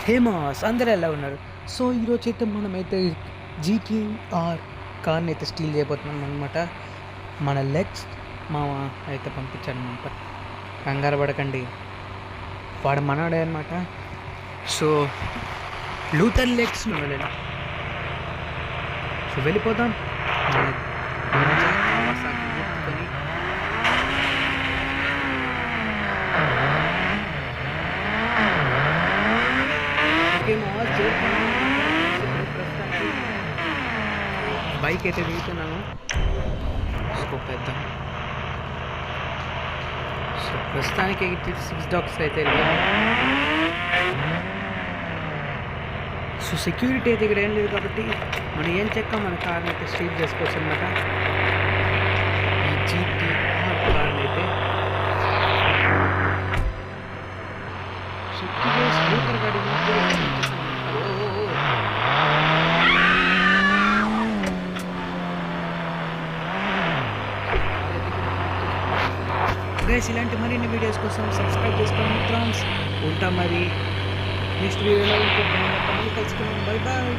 హే mass అందరూ ఎలా ఉన్నారు? సో ఈరోజు అయితే మనమైతే జీటీఆర్ కార్ని అయితే స్టీల్ చేయబోతున్నాం అనమాట. మన లెగ్స్ మామ అయితే పంపించాడు అనమాట. కంగారు పడకండి, వాడు మనవాడే అనమాట. సో లూథర్ లెగ్స్ వెళ్ళాలి. సో వెళ్ళిపోదాం. బైక్ అయితే దిగుతున్నాను. స్కోప్ వేద్దాం. సో ప్రస్తుతానికి 6 డాగ్స్ అయితే సో సెక్యూరిటీ అయితే ఇక్కడ ఏం లేదు కాబట్టి మనం ఏం చెక్క మన కార్ని అయితే స్టీల్ చేసుకోవచ్చు అనమాట. ఈ జీటీఆర్ కార్ని అయితే స్కూటర్ గాడి గైస్, ఇలాంటి మరిన్ని వీడియోస్ కోసం సబ్స్క్రైబ్ చేసుకోండి ఫ్రెండ్స్. ఉంటాం మరి నెక్స్ట్ వీడియోలో ఇంకో కలుసుకున్నాం. Bye bye.